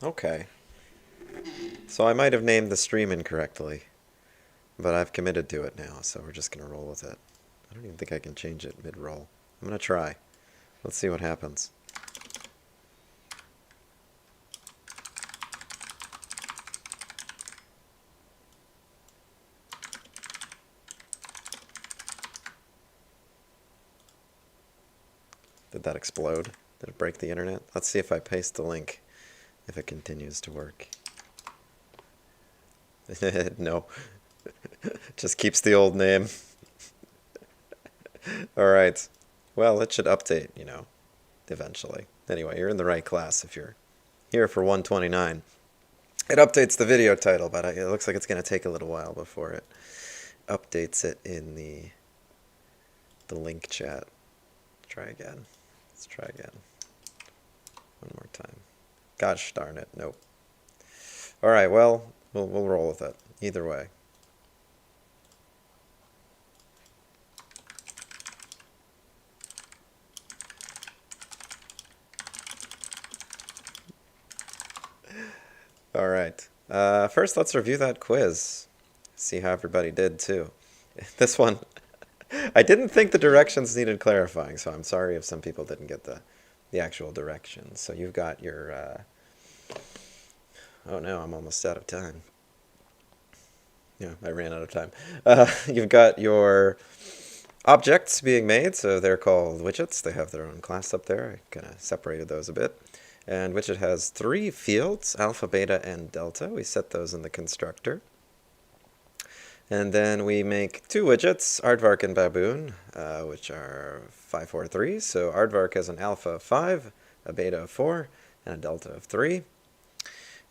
Okay. So I might have named the stream incorrectly, but I've committed to it now, so we're just going to roll with it. I don't even think I can change it mid-roll. I'm going to try. Let's see what happens. Did that explode? Did it break the internet? Let's see if I paste the link, if it continues to work. No. Just keeps the old name. Alright. Well, it should update, eventually. Anyway, you're in the right class if you're here for 129. It updates the video title, but it looks like it's going to take a little while before it updates it in the link chat. Try again. Let's try again. One more time. Gosh darn it. Nope. Alright, well, we'll roll with it. Either way. Alright. First, let's review that quiz. See how everybody did, too. This one, I didn't think the directions needed clarifying, so I'm sorry if some people didn't get the actual directions. So you've got your, oh no, I'm almost out of time. Yeah, I ran out of time. You've got your objects being made, so they're called widgets. They have their own class up there. I kind of separated those a bit. And widget has 3 fields, alpha, beta, and delta. We set those in the constructor. And then we make 2 widgets, aardvark and baboon, which are 5, 4, 3. So aardvark has an alpha of 5, a beta of 4, and a delta of 3.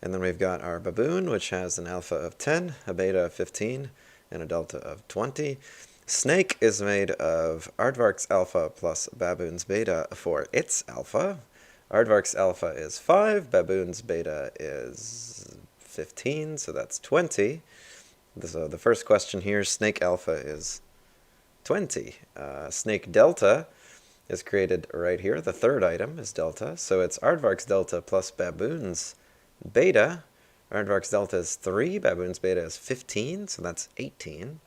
And then we've got our baboon, which has an alpha of 10, a beta of 15, and a delta of 20. Snake is made of aardvark's alpha plus baboon's beta for its alpha. Aardvark's alpha is 5, baboon's beta is 15, so that's 20. So the first question here, snake alpha is 20. Snake delta is created right here. The third item is delta. So it's aardvark's delta plus baboon's beta. Aardvark's delta is 3, baboon's beta is 15, so that's 18.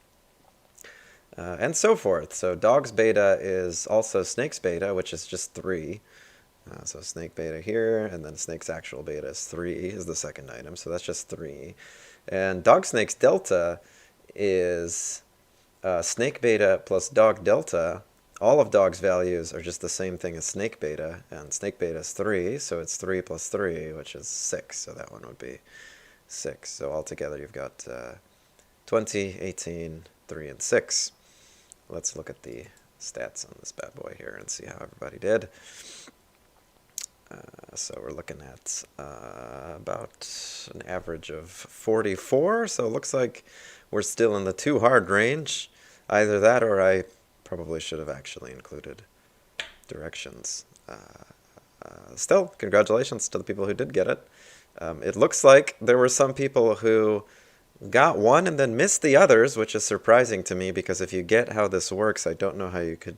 And so forth. So dog's beta is also snake's beta, which is just 3. So snake beta here, and then snake's actual beta is 3 is the second item, so that's just 3. And dog snake's delta is snake beta plus dog delta. All of dog's values are just the same thing as snake beta, and snake beta is 3, so it's 3 plus 3, which is 6, so that one would be 6. So altogether you've got 20, 18, 3, and 6. Let's look at the stats on this bad boy here and see how everybody did. So we're looking at about an average of 44, so it looks like we're still in the too hard range. Either that or I probably should have actually included directions. Still, congratulations to the people who did get it. It looks like there were some people who got one and then missed the others, which is surprising to me because if you get how this works, I don't know how you could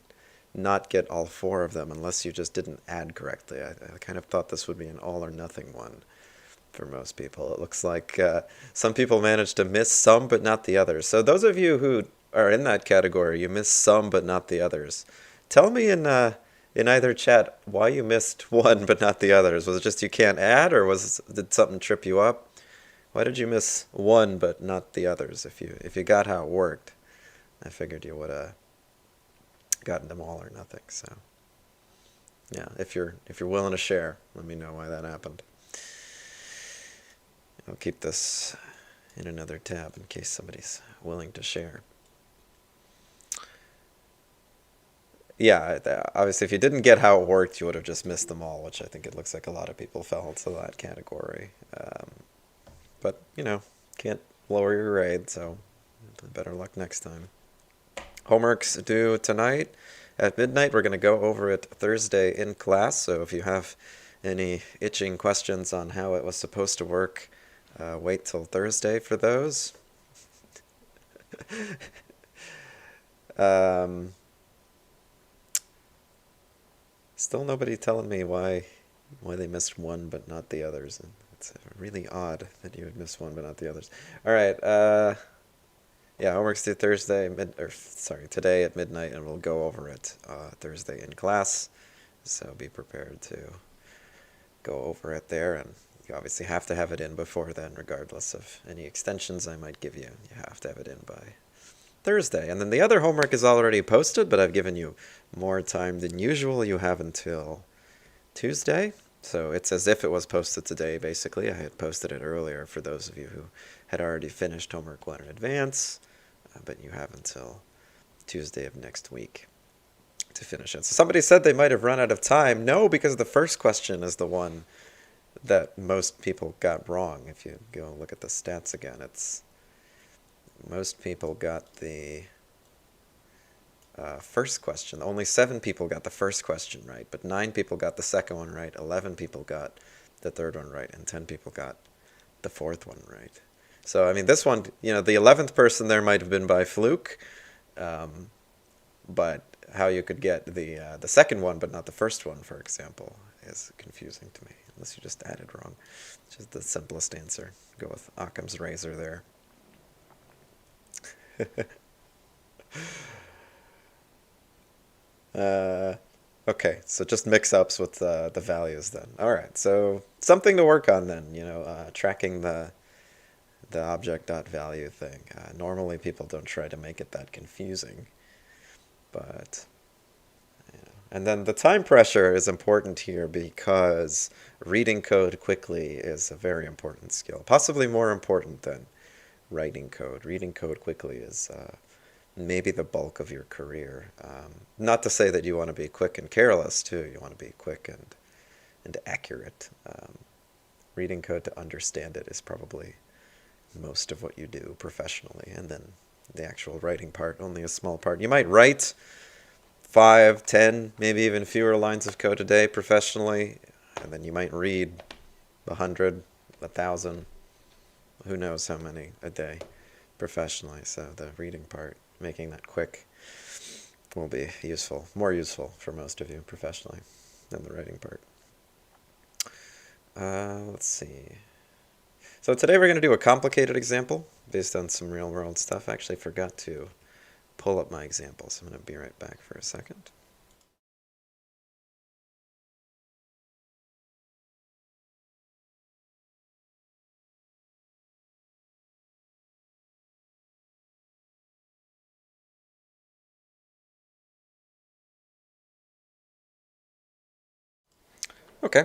not get all 4 of them unless you just didn't add correctly. I kind of thought this would be an all or nothing one for most people. It looks like some people managed to miss some but not the others. So those of you who are in that category, you missed some but not the others. Tell me in either chat why you missed one but not the others. Was it just you can't add, or did something trip you up? Why did you miss one but not the others? If you got how it worked, I figured you would have gotten them all or nothing. So yeah, if you're willing to share, let me know why that happened. I'll keep this in another tab in case somebody's willing to share. Yeah, obviously if you didn't get how it worked, you would have just missed them all, which I think it looks like a lot of people fell into that category. But, can't lower your grade, so better luck next time. Homework's due tonight at midnight. We're going to go over it Thursday in class, so if you have any itching questions on how it was supposed to work, wait till Thursday for those. Still nobody telling me why they missed one but not the others. It's really odd that you would miss one but not the others. All right. Yeah, homework's due Thursday, today at midnight, and we'll go over it Thursday in class. So be prepared to go over it there, and you obviously have to have it in before then, regardless of any extensions I might give you. You have to have it in by Thursday. And then the other homework is already posted, but I've given you more time than usual. You have until Tuesday. So it's as if it was posted today, basically. I had posted it earlier for those of you who had already finished homework 1 in advance, but you have until Tuesday of next week to finish it. So somebody said they might have run out of time. No, because the first question is the one that most people got wrong. If you go look at the stats again, it's most people got the first question. Only 7 people got the first question right, but 9 people got the second one right, 11 people got the third one right, and 10 people got the fourth one right. So, I mean, this one, the 11th person there might have been by fluke, but how you could get the second one but not the first one, for example, is confusing to me, unless you just added wrong, which is the simplest answer. Go with Occam's razor there. Okay, so just mix-ups with the values then. All right, so something to work on then, tracking the object.value thing. Normally people don't try to make it that confusing, but, and then the time pressure is important here because reading code quickly is a very important skill, possibly more important than writing code. Reading code quickly is maybe the bulk of your career. Not to say that you want to be quick and careless, too. You want to be quick and accurate. Reading code to understand it is probably most of what you do professionally, and then the actual writing part, only a small part. You might write 5, 10, maybe even fewer lines of code a day professionally, and then you might read 100, 1,000, who knows how many a day professionally. So the reading part, making that quick, will be useful, more useful for most of you professionally than the writing part. Let's see. So today we're going to do a complicated example based on some real-world stuff. I actually forgot to pull up my example, so I'm going to be right back for a second. Okay,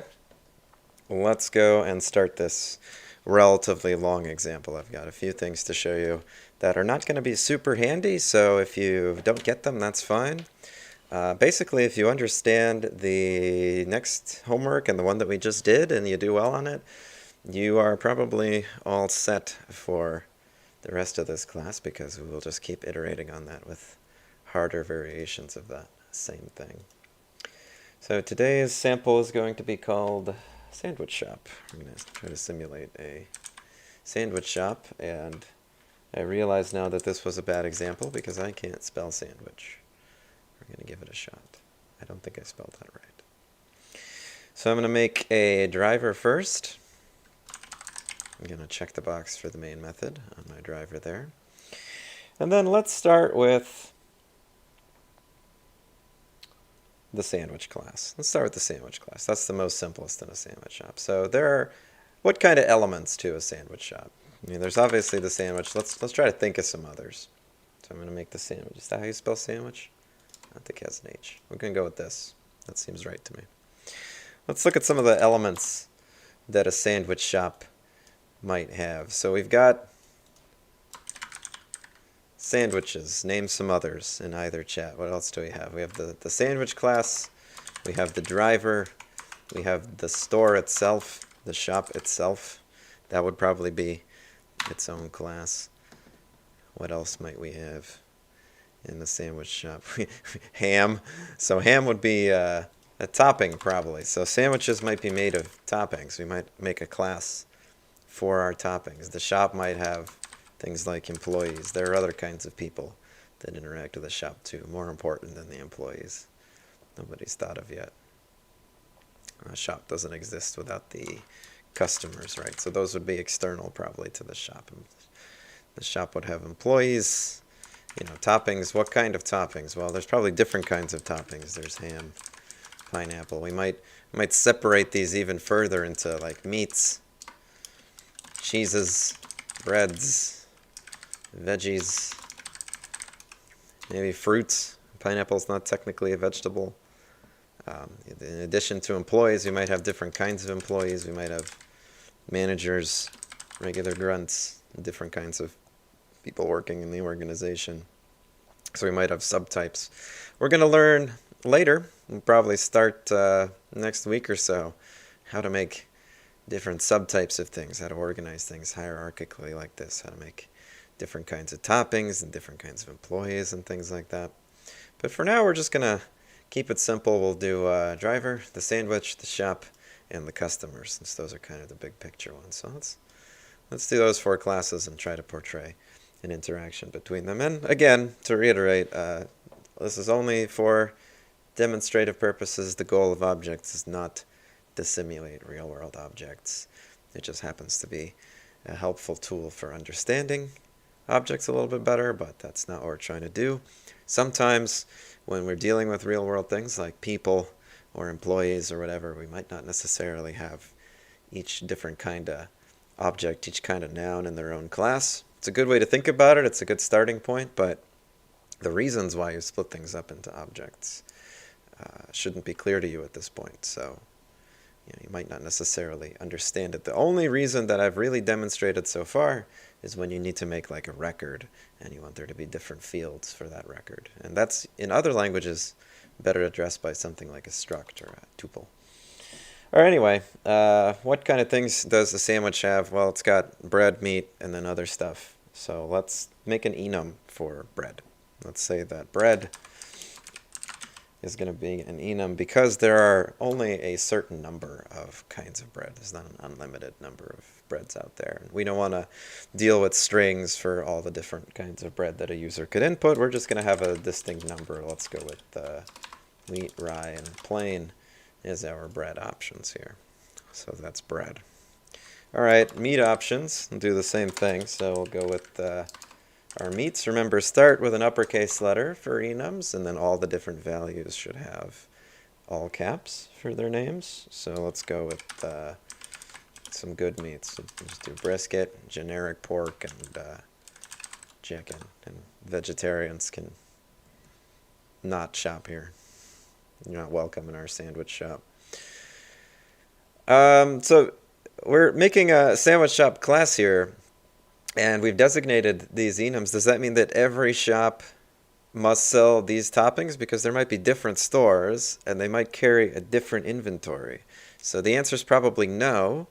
let's go and start this relatively long example. I've got a few things to show you that are not going to be super handy, so if you don't get them, that's fine. Basically, if you understand the next homework and the one that we just did and you do well on it, you are probably all set for the rest of this class, because we will just keep iterating on that with harder variations of that same thing. So today's sample is going to be called Sandwich Shop. I'm going to try to simulate a sandwich shop, and I realize now that this was a bad example because I can't spell sandwich. We're going to give it a shot. I don't think I spelled that right. So I'm going to make a driver first. I'm going to check the box for the main method on my driver there. And then let's start with the sandwich class. Let's start with the sandwich class. That's the most simplest in a sandwich shop. So there are, what kind of elements to a sandwich shop? I mean, there's obviously the sandwich. Let's try to think of some others. So I'm going to make the sandwich. Is that how you spell sandwich? I don't think it has an H. We're going to go with this. That seems right to me. Let's look at some of the elements that a sandwich shop might have. So we've got sandwiches. Name some others in either chat. What else do we have? We have the sandwich class. We have the driver. We have the store itself, the shop itself. That would probably be its own class. What else might we have in the sandwich shop? Ham. So ham would be a topping probably. So sandwiches might be made of toppings. We might make a class for our toppings. The shop might have things like employees. There are other kinds of people that interact with the shop too, more important than the employees. Nobody's thought of yet. A shop doesn't exist without the customers, right? So those would be external probably to the shop. The shop would have employees, toppings. What kind of toppings? Well, there's probably different kinds of toppings. There's ham, pineapple. We might separate these even further into like meats, cheeses, breads, veggies, maybe fruits. Pineapple's not technically a vegetable. In addition to employees, we might have different kinds of employees. We might have managers, regular grunts, different kinds of people working in the organization. So we might have subtypes. We're going to learn later, we'll probably start next week or so, how to make different subtypes of things, how to organize things hierarchically like this, how to make different kinds of toppings and different kinds of employees and things like that. But for now, we're just going to keep it simple. We'll do driver, the sandwich, the shop, and the customers, since those are kind of the big picture ones. So let's do those 4 classes and try to portray an interaction between them. And again, to reiterate, this is only for demonstrative purposes. The goal of objects is not to simulate real-world objects. It just happens to be a helpful tool for understanding objects a little bit better, but that's not what we're trying to do. Sometimes when we're dealing with real-world things like people or employees or whatever, we might not necessarily have each different kind of object, each kind of noun in their own class. It's a good way to think about it. It's a good starting point, but the reasons why you split things up into objects shouldn't be clear to you at this point. So you might not necessarily understand it. The only reason that I've really demonstrated so far is when you need to make like a record and you want there to be different fields for that record. And that's, in other languages, better addressed by something like a struct or a tuple. Or anyway, what kind of things does the sandwich have? Well, it's got bread, meat, and then other stuff. So let's make an enum for bread. Let's say that bread is going to be an enum because there are only a certain number of kinds of bread. There's not an unlimited number of breads out there. We don't want to deal with strings for all the different kinds of bread that a user could input. We're just going to have a distinct number. Let's go with wheat, rye, and plain is our bread options here. So that's bread. All right, meat options. We'll do the same thing. So we'll go with our meats. Remember, start with an uppercase letter for enums, and then all the different values should have all caps for their names. So let's go with some good meats. So just do brisket, generic pork, and chicken. And vegetarians can not shop here. You're not welcome in our sandwich shop. So we're making a sandwich shop class here, and we've designated these enums. Does that mean that every shop must sell these toppings? Because there might be different stores, and they might carry a different inventory. So the answer is probably no.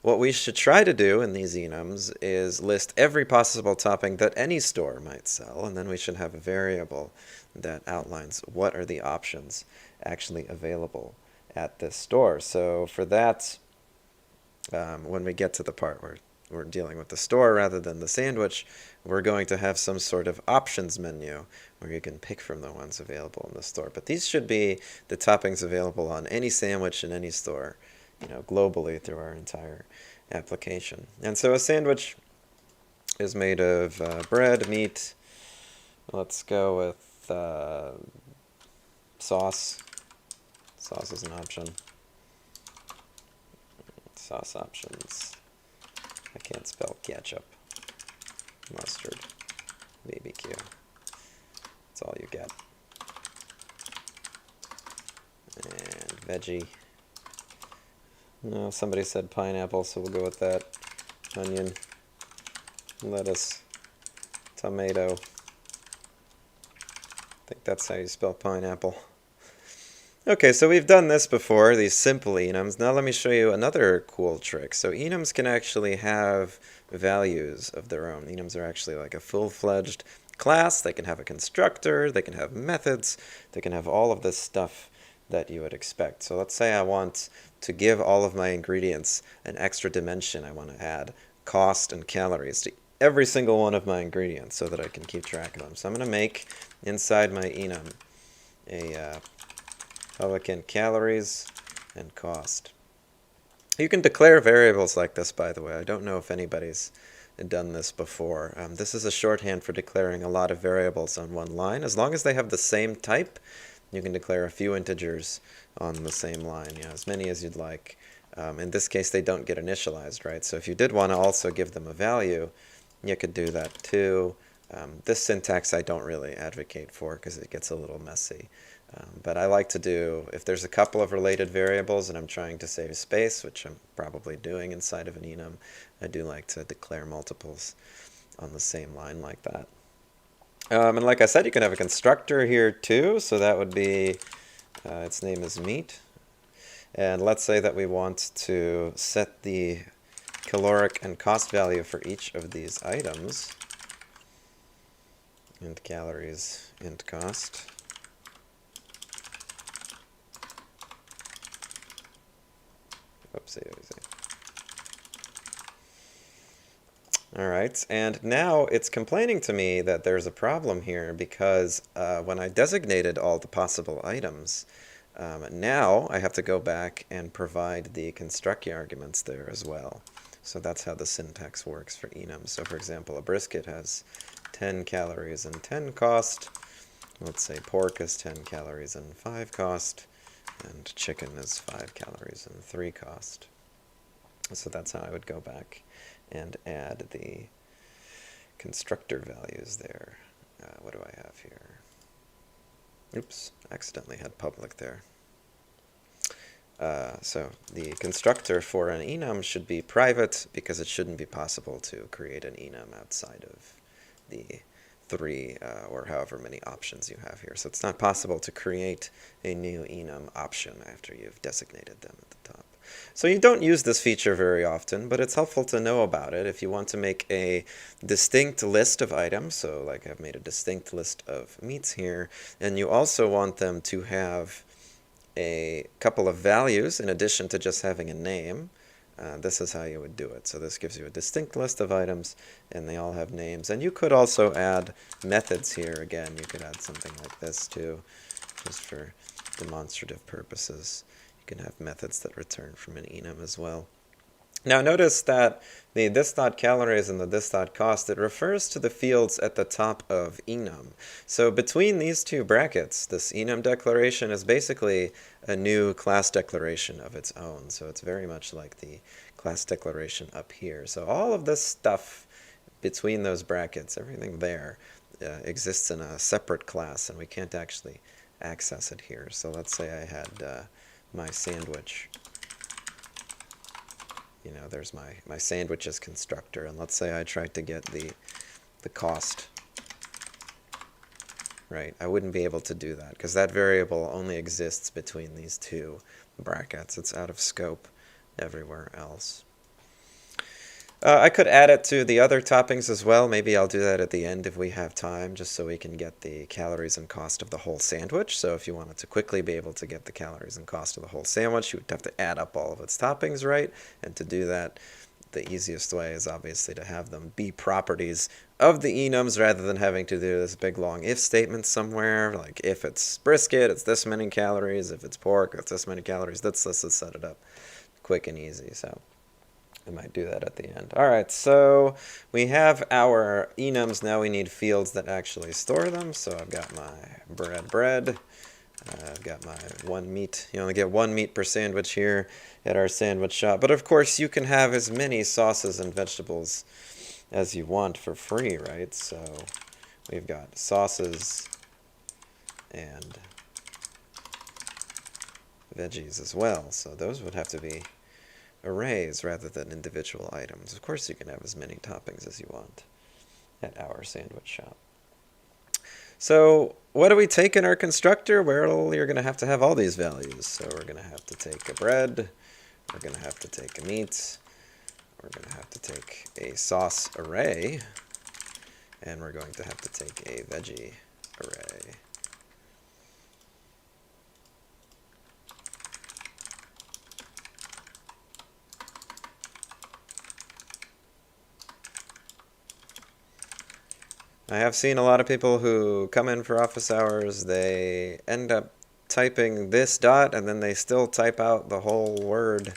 What we should try to do in these enums is list every possible topping that any store might sell, and then we should have a variable that outlines what are the options actually available at this store. So for that, when we get to the part where we're dealing with the store rather than the sandwich, we're going to have some sort of options menu where you can pick from the ones available in the store. But these should be the toppings available on any sandwich in any store, globally through our entire application. And so a sandwich is made of bread, meat. Let's go with sauce. Sauce is an option. Sauce options. I can't spell ketchup. Mustard. BBQ. That's all you get. And veggie. No, somebody said pineapple, so we'll go with that. Onion. Lettuce. Tomato. I think that's how you spell pineapple. Okay, so we've done this before, these simple enums. Now let me show you another cool trick. So enums can actually have values of their own. Enums are actually like a full-fledged class. They can have a constructor, they can have methods, they can have all of this stuff that you would expect. So let's say I want to give all of my ingredients an extra dimension. I want to add cost and calories to every single one of my ingredients so that I can keep track of them. So I'm going to make inside my enum a Pelican calories and cost. You can declare variables like this, by the way. I don't know if anybody's done this before. This is a shorthand for declaring a lot of variables on one line. As long as they have the same type, you can declare a few integers on the same line, as many as you'd like. In this case, they don't get initialized, right? So if you did want to also give them a value, you could do that too. This syntax I don't really advocate for because it gets a little messy. But I like to do, if there's a couple of related variables and I'm trying to save space, which I'm probably doing inside of an enum, I do like to declare multiples on the same line like that. And like I said, you can have a constructor here too, so that would be, its name is meat. And let's say that we want to set the caloric and cost value for each of these items. Int calories, int cost. Oopsie. All right, and now it's complaining to me that there's a problem here because when I designated all the possible items, now I have to go back and provide the construct arguments there as well. So that's how the syntax works for enums. So for example, a brisket has 10 calories and 10 cost. Let's say pork is 10 calories and 5 cost, and chicken is 5 calories and 3 cost. So that's how I would go back and add the constructor values there. What do I have here? Oops, accidentally had public there. So the constructor for an enum should be private because it shouldn't be possible to create an enum outside of the 3 or however many options you have here. So it's not possible to create a new enum option after you've designated them at the top. So you don't use this feature very often, but it's helpful to know about it if you want to make a distinct list of items. So like I've made a distinct list of meats here, and you also want them to have a couple of values in addition to just having a name. This is how you would do it. So this gives you a distinct list of items, and they all have names. And you could also add methods here. Again, you could add something like this too, just for demonstrative purposes. You can have methods that return from an enum as well. Now notice that the this.calories and the this.cost, it refers to the fields at the top of enum. So between these two brackets, this enum declaration is basically a new class declaration of its own. So it's very much like the class declaration up here. So all of this stuff between those brackets, everything there, exists in a separate class, and we can't actually access it here. So let's say I had my sandwich. There's my sandwiches constructor, and let's say I tried to get the cost, right? I wouldn't be able to do that because that variable only exists between these two brackets. It's out of scope everywhere else. I could add it to the other toppings as well. Maybe I'll do that at the end if we have time, just so we can get the calories and cost of the whole sandwich. So if you wanted to quickly be able to get the calories and cost of the whole sandwich, you would have to add up all of its toppings, right? And to do that, the easiest way is obviously to have them be properties of the enums rather than having to do this big long if statement somewhere. Like if it's brisket, it's this many calories. If it's pork, it's this many calories. Let's set it up quick and easy. So I might do that at the end. All right, so we have our enums. Now we need fields that actually store them. So I've got my bread. I've got my 1 meat. You only get 1 meat per sandwich here at our sandwich shop. But of course, you can have as many sauces and vegetables as you want for free, right? So we've got sauces and veggies as well. So those would have to be arrays rather than individual items. Of course, you can have as many toppings as you want at our sandwich shop. So what do we take in our constructor? Well, you're going to have all these values. So we're going to have to take a bread. We're going to have to take a meat. We're going to have to take a sauce array. And we're going to have to take a veggie array. I have seen a lot of people who come in for office hours, they end up typing this dot and then they still type out the whole word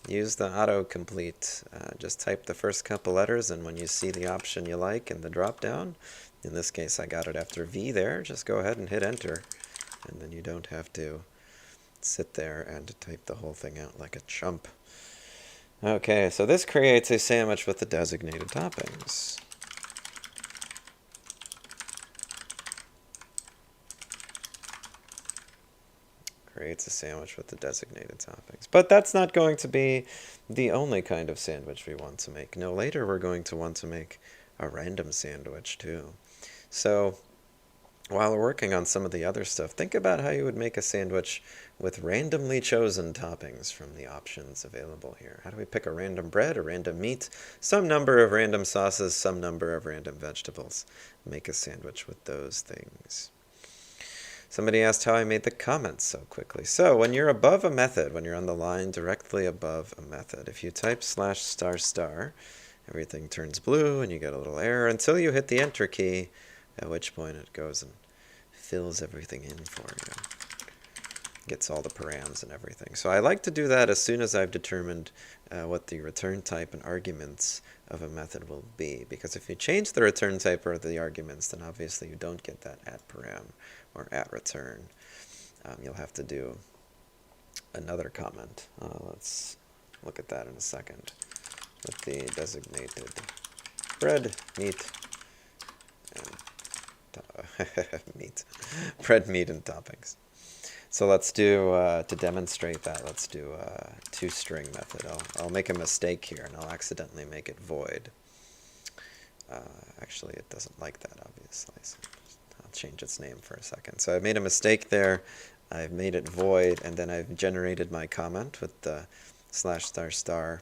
use the autocomplete. Just type the first couple letters, and when you see the option you like in the drop-down, in this case I got it after V there, just go ahead and hit enter, and then you don't have to sit there and type the whole thing out like a chump. Okay, so this creates a sandwich with the designated toppings. Creates a sandwich with the designated toppings. But that's not going to be the only kind of sandwich we want to make. No, later we're going to want to make a random sandwich too. So while we're working on some of the other stuff, think about how you would make a sandwich with randomly chosen toppings from the options available here. How do we pick a random bread, a random meat, some number of random sauces, some number of random vegetables? Make a sandwich with those things. Somebody asked how I made the comments so quickly. So when you're above a method, when you're on the line directly above a method, if you type /*, everything turns blue and you get a little error until you hit the enter key, at which point it goes and fills everything in for you. Gets all the params and everything. So I like to do that as soon as I've determined what the return type and arguments of a method will be. Because if you change the return type or the arguments, then obviously you don't get that @param or @return. You'll have to do another comment. Let's look at that in a second. With the designated bread, meat, and meat. Bread, meat, and toppings. So let's do, to demonstrate that, let's do a toString method. I'll make a mistake here, and I'll accidentally make it void. Actually, it doesn't like that, obviously. So I'll change its name for a second. So I made a mistake there. I've made it void, and then I've generated my comment with the /*.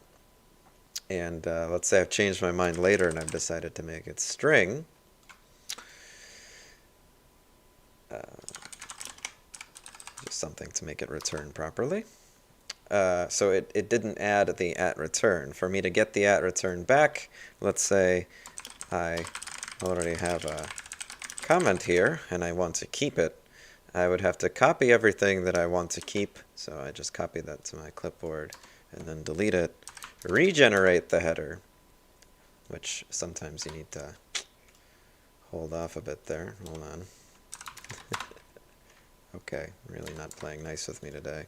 And let's say I've changed my mind later, and I've decided to make it string. Just something to make it return properly. So it didn't add the @return. For me to get the @return back, let's say I already have a comment here and I want to keep it. I would have to copy everything that I want to keep. So I just copy that to my clipboard and then delete it. Regenerate the header, which sometimes you need to hold off a bit there. Hold on. Okay, really not playing nice with me today.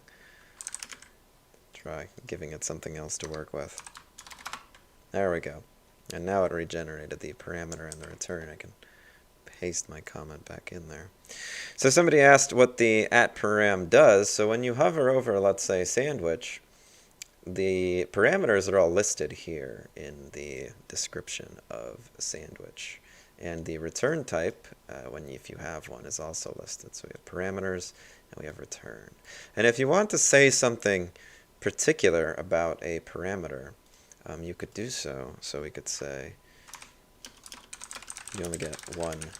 Try giving it something else to work with. There we go. And now it regenerated the parameter and the return. I can paste my comment back in there. So somebody asked what the @param does. So when you hover over, let's say, sandwich, the parameters are all listed here in the description of a sandwich. And the return type, if you have one, is also listed. So we have parameters and we have return. And if you want to say something particular about a parameter, you could do so. So we could say you only get one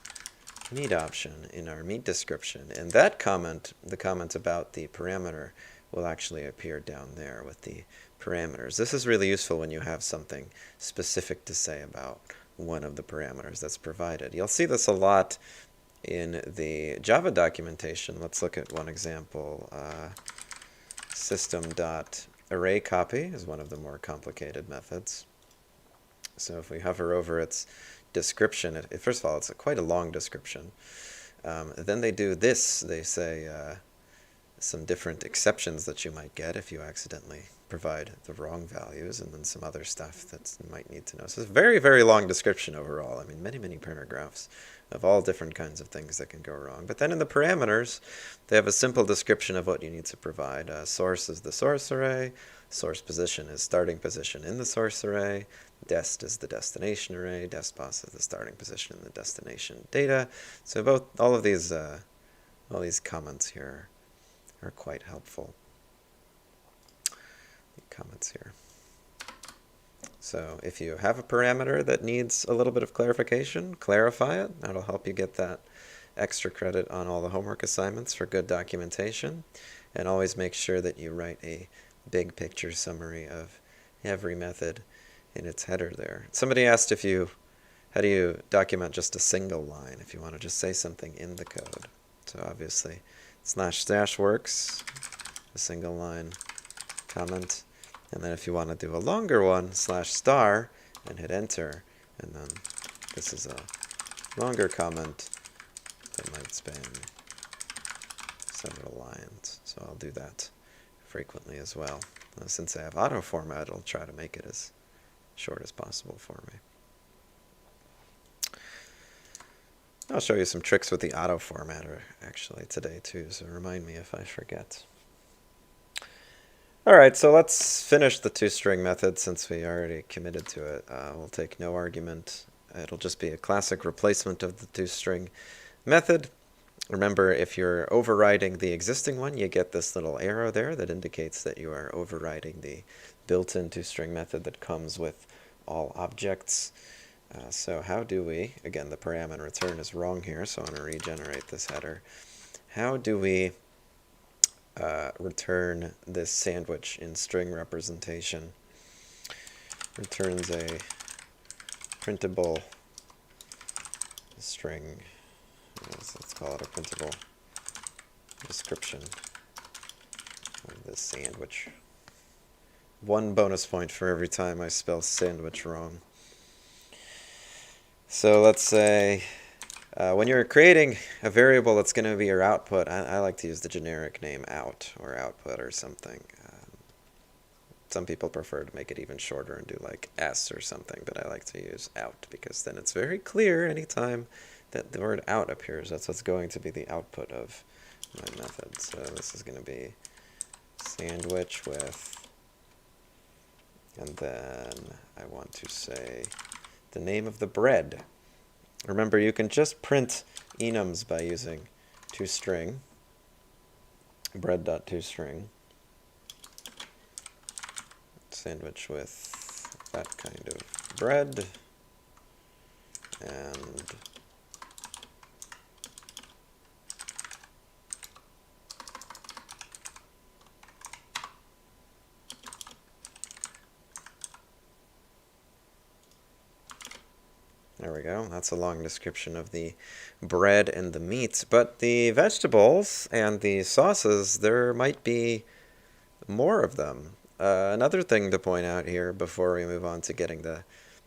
meat option in our meat description. And that comment, the comment about the parameter, will actually appear down there with the parameters. This is really useful when you have something specific to say about one of the parameters that's provided. You'll see this a lot in the Java documentation. Let's look at one example. System.arrayCopy is one of the more complicated methods. So if we hover over its description, first of all, it's quite a long description. Then they do this. They say some different exceptions that you might get if you accidentally provide the wrong values, and then some other stuff that you might need to know. So it's a very, very long description overall. I mean, many, many paragraphs of all different kinds of things that can go wrong. But then in the parameters, they have a simple description of what you need to provide. Source is the source array. Source position is starting position in the source array. Dest is the destination array. DestPos is the starting position in the destination data. So all these comments here are quite helpful. Comments here. So if you have a parameter that needs a little bit of clarification, clarify it. That'll help you get that extra credit on all the homework assignments for good documentation. And always make sure that you write a big picture summary of every method in its header there. Somebody asked how do you document just a single line if you want to just say something in the code. So obviously // works, a single line comment. And then if you want to do a longer one, /star, and hit enter, and then this is a longer comment that might span several lines. So I'll do that frequently as well. Since I have auto format, I'll try to make it as short as possible for me. I'll show you some tricks with the auto formatter actually today too, so remind me if I forget. Alright, so let's finish the toString method since we already committed to it. We'll take no argument. It'll just be a classic replacement of the toString method. Remember, if you're overriding the existing one, you get this little arrow there that indicates that you are overriding the built-in toString method that comes with all objects. So how do we, again, the param and return is wrong here, so I'm going to regenerate this header. How do we return this sandwich in string representation? Returns a printable string. Let's call it a printable description of this sandwich. 1 bonus point for every time I spell sandwich wrong. So let's say when you're creating a variable that's going to be your output, I like to use the generic name out or output or something. Some people prefer to make it even shorter and do like S or something, but I like to use out because then it's very clear anytime that the word out appears. That's what's going to be the output of my method. So this is going to be sandwich with, and then I want to say the name of the bread. Remember, you can just print enums by using toString, bread.toString, sandwich with that kind of bread, and there we go. That's a long description of the bread and the meat. But the vegetables and the sauces, there might be more of them. Another thing to point out here before we move on to getting the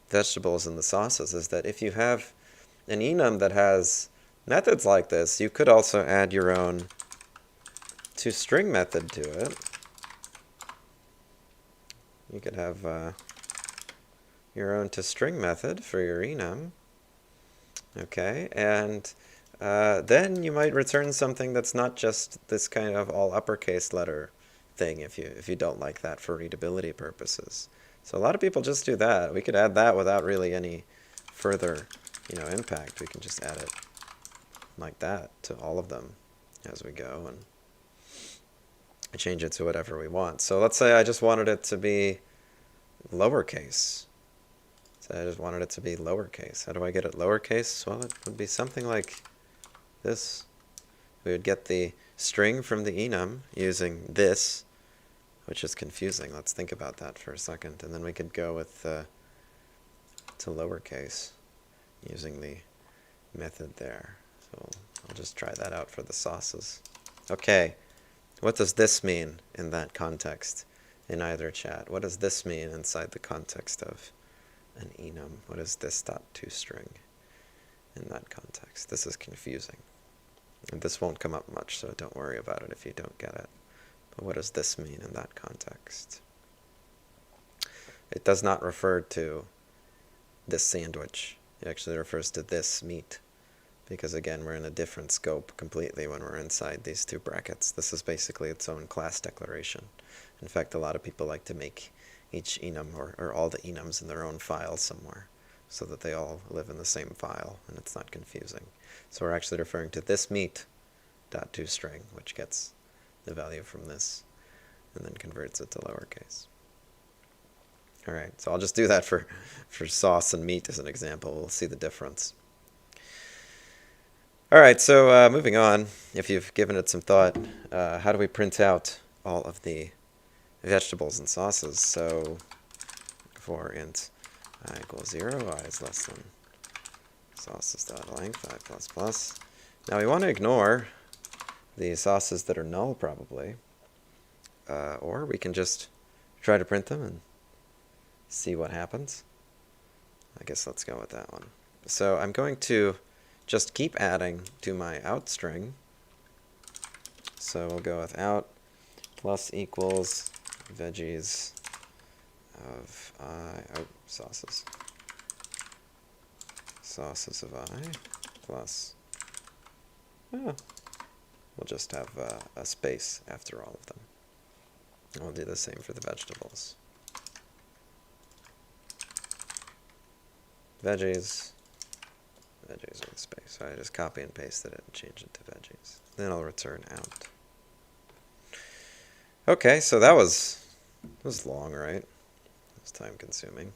vegetables and the sauces is that if you have an enum that has methods like this, you could also add your own toString method to it. You could have your own toString method for your enum. Okay, and then you might return something that's not just this kind of all uppercase letter thing if you don't like that for readability purposes. So a lot of people just do that. We could add that without really any further, impact. We can just add it like that to all of them as we go and change it to whatever we want. So let's say I just wanted it to be lowercase. I just wanted it to be lowercase. How do I get it lowercase? Well, it would be something like this. We would get the string from the enum using this, which is confusing. Let's think about that for a second. And then we could go with to lowercase using the method there. So I'll just try that out for the sauces. Okay, what does this mean in that context in either chat? What does this mean inside the context of an enum? What is this .toString in that context? This is confusing. And this won't come up much, so don't worry about it if you don't get it. But what does this mean in that context? It does not refer to this sandwich. It actually refers to this meat. Because again, we're in a different scope completely when we're inside these two brackets. This is basically its own class declaration. In fact, a lot of people like to make each enum or all the enums in their own file somewhere so that they all live in the same file and it's not confusing. So we're actually referring to this meat.toString, which gets the value from this and then converts it to lowercase. All right, so I'll just do that for sauce and meat as an example. We'll see the difference. All right, so moving on, if you've given it some thought, how do we print out all of the vegetables and sauces? So for int I equals 0, I is less than sauces.length, I plus plus. Now we want to ignore the sauces that are null probably, or we can just try to print them and see what happens. I guess let's go with that one. So I'm going to just keep adding to my out string. So we'll go with out plus equals veggies of sauces. Sauces of I plus, we'll just have a space after all of them. And we'll do the same for the vegetables. Veggies with a space. So I just copy and pasted it and change it to veggies. Then I'll return out. Okay, so that was long, right? It was time consuming.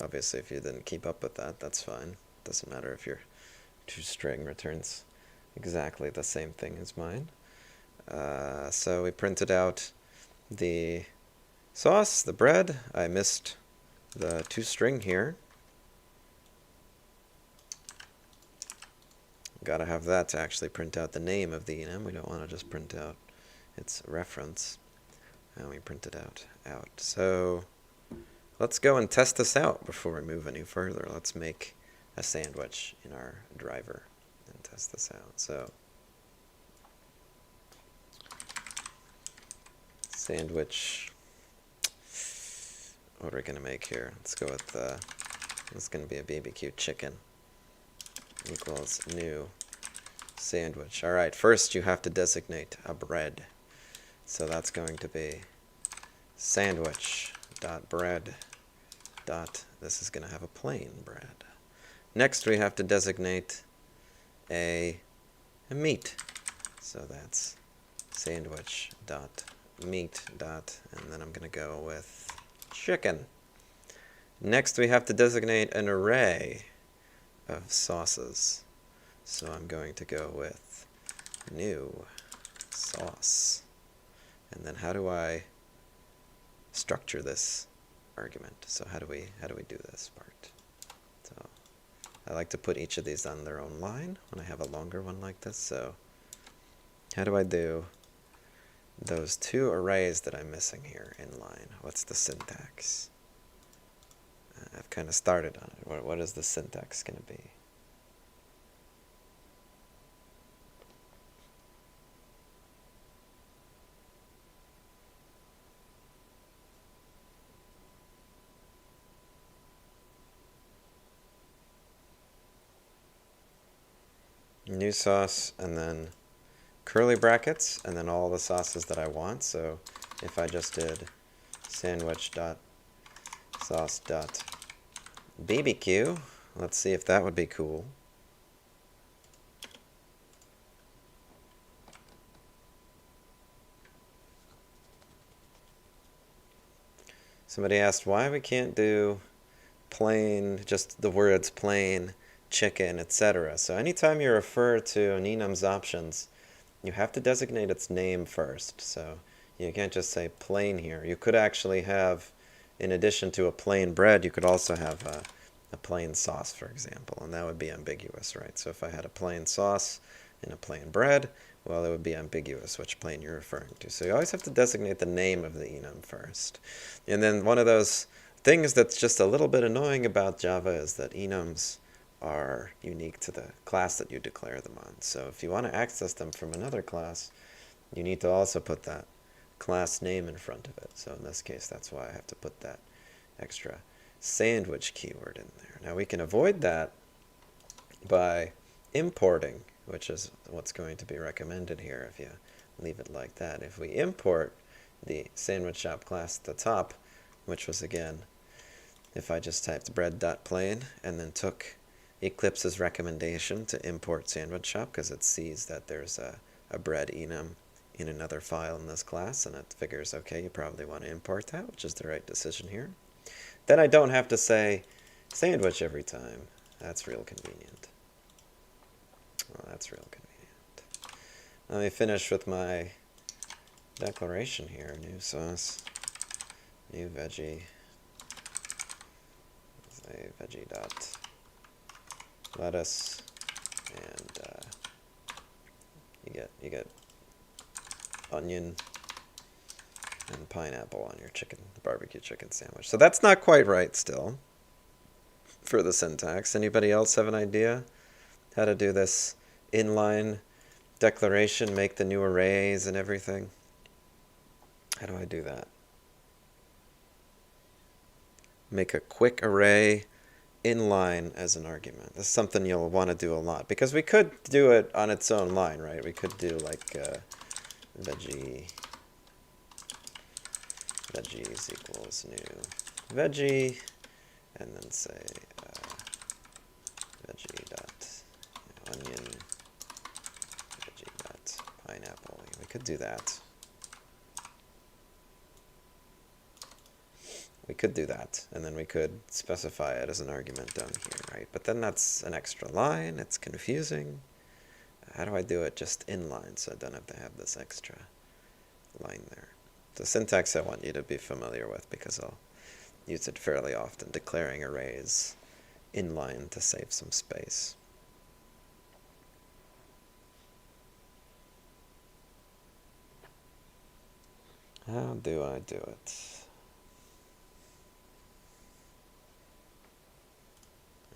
Obviously, if you didn't keep up with that, that's fine. Doesn't matter if your toString returns exactly the same thing as mine. So we printed out the sauce, the bread. I missed the toString here. Gotta have that to actually print out the name of the enum. We don't want to just print out its reference. And we print it out. So let's go and test this out before we move any further. Let's make a sandwich in our driver and test this out. So sandwich. What are we going to make here? Let's go with this is going to be a BBQ chicken equals new sandwich. All right, first you have to designate a bread. So that's going to be sandwich dot bread dot, this is going to have a plain bread. Next we have to designate a meat. So that's sandwich dot meat dot, and then I'm going to go with chicken. Next we have to designate an array of sauces. So I'm going to go with new sauce. And then how do I structure this argument? So how do we do this part? So I like to put each of these on their own line when I have a longer one like this. So how do I do those two arrays that I'm missing here in line? What's the syntax? I've kind of started on it. What is the syntax going to be? New sauce, and then curly brackets, and then all the sauces that I want. So if I just did sandwich dot sauce dot BBQ, let's see if that would be cool. Somebody asked why we can't do plain, just the words plain, chicken, etc. So anytime you refer to an enum's options, you have to designate its name first. So you can't just say plain here. You could actually have, in addition to a plain bread, you could also have a plain sauce, for example, and that would be ambiguous, right? So if I had a plain sauce and a plain bread, well, it would be ambiguous which plain you're referring to. So you always have to designate the name of the enum first. And then one of those things that's just a little bit annoying about Java is that enums are unique to the class that you declare them on. So if you want to access them from another class, you need to also put that class name in front of it. So in this case, that's why I have to put that extra sandwich keyword in there. Now we can avoid that by importing, which is what's going to be recommended here if you leave it like that. If we import the sandwich shop class at the top, which was again, if I just typed bread.plain and then took Eclipse's recommendation to import sandwich shop because it sees that there's a bread enum in another file in this class, and it figures, okay, you probably want to import that, which is the right decision here. Then I don't have to say sandwich every time. That's real convenient. Well, that's real convenient. Let me finish with my declaration here. New sauce, new veggie. Say veggie dot lettuce, and you get onion, and pineapple on your barbecue chicken sandwich. So that's not quite right still for the syntax. Anybody else have an idea how to do this inline declaration, make the new arrays and everything? How do I do that? Make a quick array inline as an argument. This is something you'll want to do a lot, because we could do it on its own line, right? We could do like veggies equals new veggie, and then say veggie dot onion, veggie dot pineapple. We could do that. We could do that, and then we could specify it as an argument down here, right? But then that's an extra line. It's confusing. How do I do it just inline so I don't have to have this extra line there? The syntax I want you to be familiar with, because I'll use it fairly often, declaring arrays inline to save some space. How do I do it?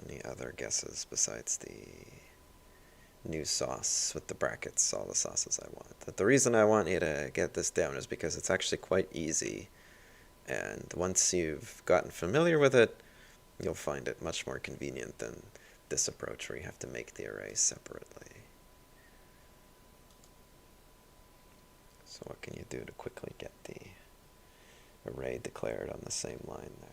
Any other guesses besides the new sauce with the brackets, all the sauces I want? But the reason I want you to get this down is because it's actually quite easy, and once you've gotten familiar with it, you'll find it much more convenient than this approach where you have to make the arrays separately. So what can you do to quickly get the array declared on the same line there?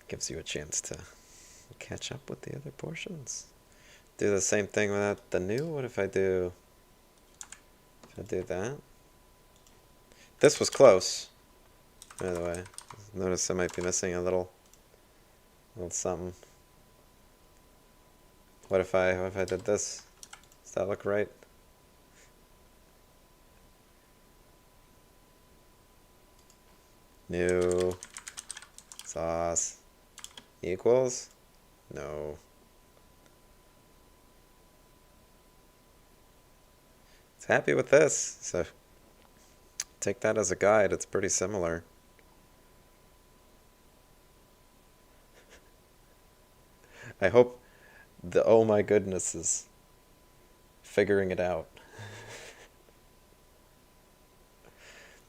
Gives you a chance to catch up with the other portions. Do the same thing without the new. What if I do that? This was close, by the way. Notice I might be missing a little something. What if I did this? Does that look right? New sauce equals? No. It's happy with this, so take that as a guide. It's pretty similar. I hope the oh my goodness is figuring it out.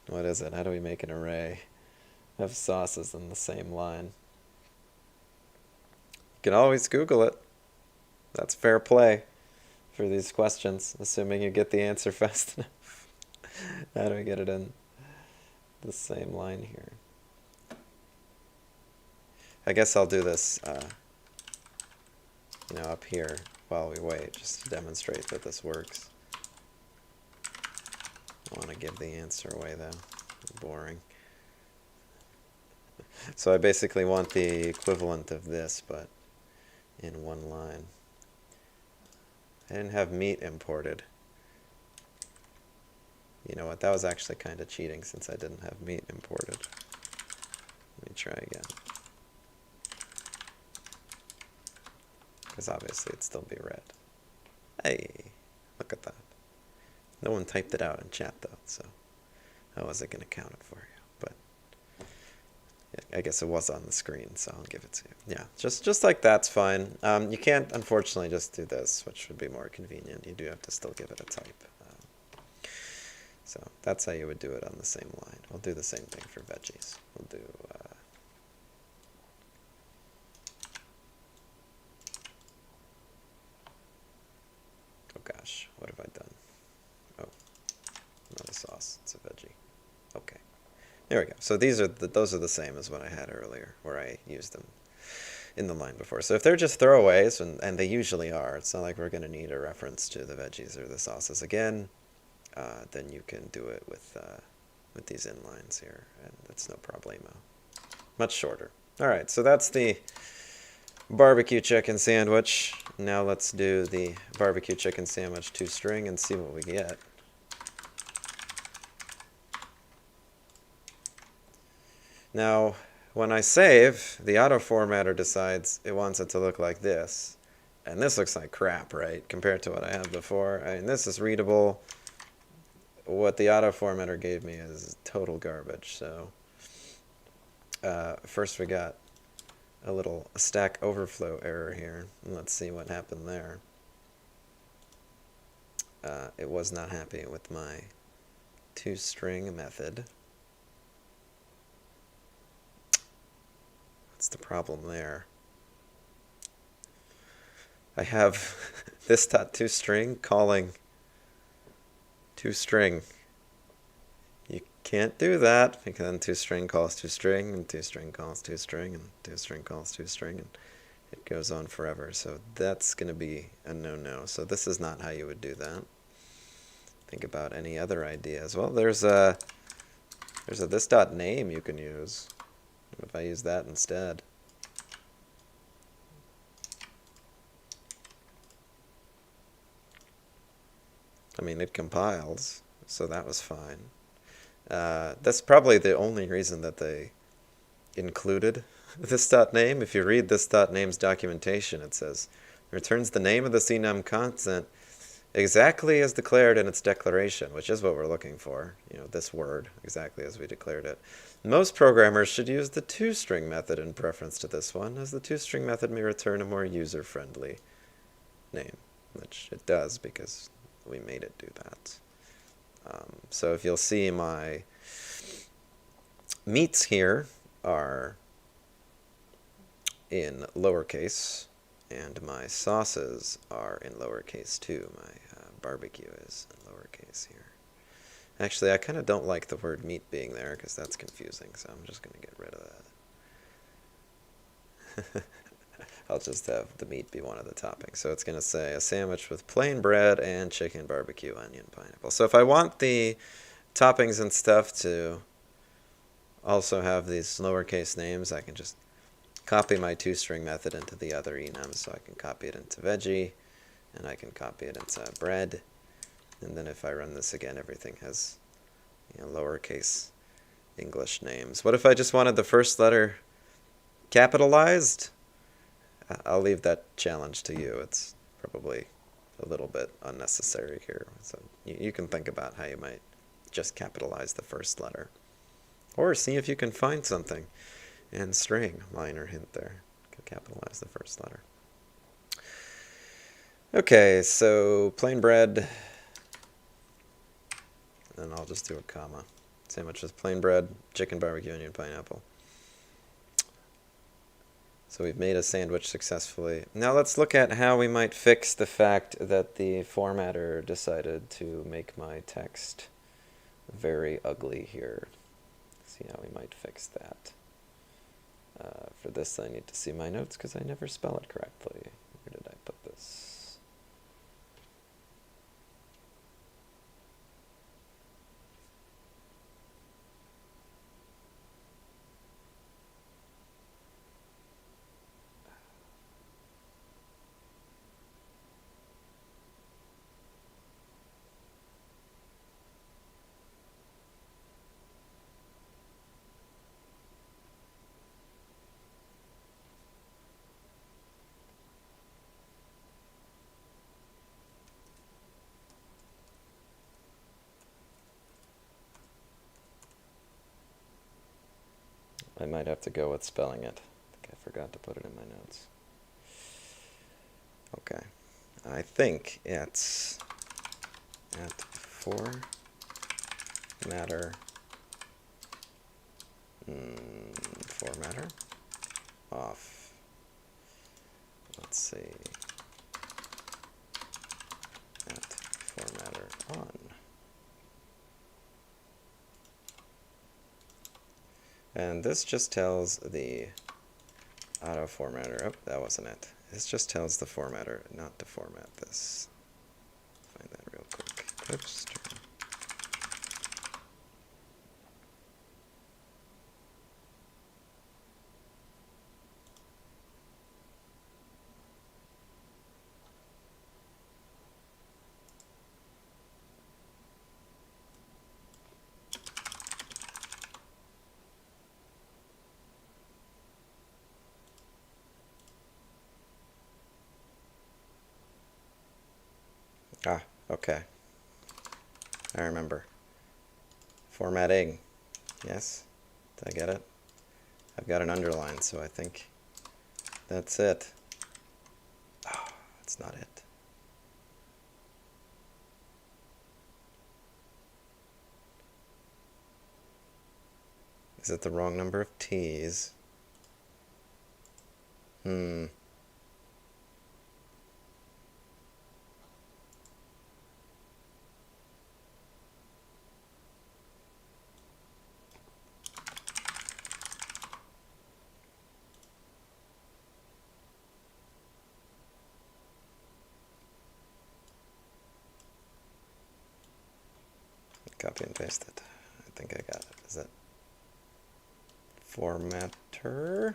What is it? How do we make an array of sauces in the same line? You can always Google it. That's fair play for these questions, assuming you get the answer fast enough. How do we get it in the same line here? I guess I'll do this up here while we wait, just to demonstrate that this works. I want to give the answer away though. Boring. So I basically want the equivalent of this, but in one line. I didn't have meat imported. You know what, that was actually kind of cheating since I didn't have meat imported. Let me try again. Because obviously it'd still be red. Hey, look at that. No one typed it out in chat though, so how was I going to count it for you? But yeah, I guess it was on the screen, so I'll give it to you. Yeah, just like that's fine. You can't, unfortunately, just do this, which would be more convenient. You do have to still give it a type. So that's how you would do it on the same line. We'll do the same thing for veggies. We'll do oh gosh, what have I done? Oh, not a sauce, it's a veggie. Okay, there we go. So those are the same as what I had earlier, where I used them in the line before. So if they're just throwaways, and they usually are, it's not like we're going to need a reference to the veggies or the sauces again. Then you can do it with these inlines here, and that's no problemo. Much shorter. All right, so that's the barbecue chicken sandwich. Now let's do the barbecue chicken sandwich 2-string and see what we get. Now, when I save, the auto formatter decides it wants it to look like this. And this looks like crap, right? Compared to what I had before. I mean, this is readable. What the auto formatter gave me is total garbage. So, first we got a little stack overflow error here. Let's see what happened there. It was not happy with my 2-string method. What's the problem there? I have this .toString calling 2-string. You can't do that because then 2-string calls 2-string and 2-string calls 2-string and 2-string calls 2-string and it goes on forever. So that's going to be a no-no. So this is not how you would do that. Think about any other ideas. Well, there's a this.name you can use. What if I use that instead? I mean, it compiles, so that was fine. That's probably the only reason that they included this.name. If you read this.name's documentation, it says, returns the name of the CNUM constant exactly as declared in its declaration, which is what we're looking for, this word, exactly as we declared it. Most programmers should use the 2-string method in preference to this one, as the 2-string method may return a more user-friendly name, which it does because we made it do that. So if you'll see, my meats here are in lowercase, and my sauces are in lowercase too. My barbecue is in lowercase here. Actually, I kind of don't like the word meat being there because that's confusing, so I'm just going to get rid of that. I'll just have the meat be one of the toppings. So it's going to say a sandwich with plain bread and chicken, barbecue, onion, pineapple. So if I want the toppings and stuff to also have these lowercase names, I can just copy my 2-string method into the other enum. So I can copy it into veggie, and I can copy it into bread. And then if I run this again, everything has lowercase English names. What if I just wanted the first letter capitalized? I'll leave that challenge to you. It's probably a little bit unnecessary here. So you can think about how you might just capitalize the first letter. Or see if you can find something in string. Minor hint there. You can capitalize the first letter. Okay, so plain bread. And I'll just do a comma. Sandwich with plain bread, chicken, barbecue, onion, pineapple. So we've made a sandwich successfully. Now let's look at how we might fix the fact that the formatter decided to make my text very ugly here. See how we might fix that. For this I need to see my notes because I never spell it correctly. Where did I put this? I might have to go with spelling it. I think I forgot to put it in my notes. Okay. I think it's at formatter off. Let's see. At formatter on. And this just tells the auto formatter, oh, that wasn't it. This just tells the formatter not to format this. Find that real quick. Oops. Okay, I remember. Formatting. Yes? Did I get it? I've got an underline, so I think that's it. Oh, that's not it. Is it the wrong number of T's? Copy and paste it. I think I got it. Is it formatter?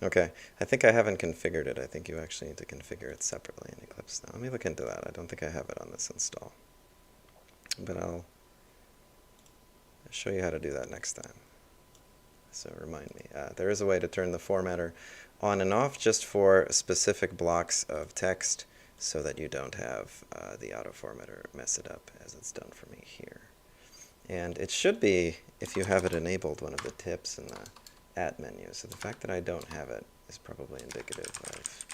Okay, I think I haven't configured it. I think you actually need to configure it separately in Eclipse now. Let me look into that. I don't think I have it on this install. But I'll show you how to do that next time. So remind me. There is a way to turn the formatter on and off just for specific blocks of text so that you don't have the auto formatter mess it up as it's done for me here. And it should be, if you have it enabled, one of the tips in the at menu. So the fact that I don't have it is probably indicative of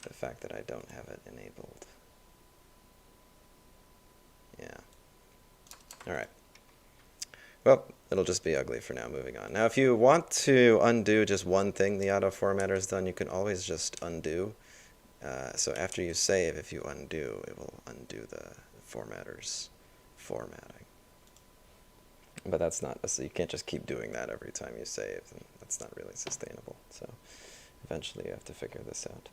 the fact that I don't have it enabled. Yeah. All right. Well, it'll just be ugly for now, moving on. Now, if you want to undo just one thing the auto formatter has done, you can always just undo. So after you save, if you undo, it will undo the formatter's formatting. But that's not, so you can't just keep doing that every time you save, and that's not really sustainable. So eventually you have to figure this out.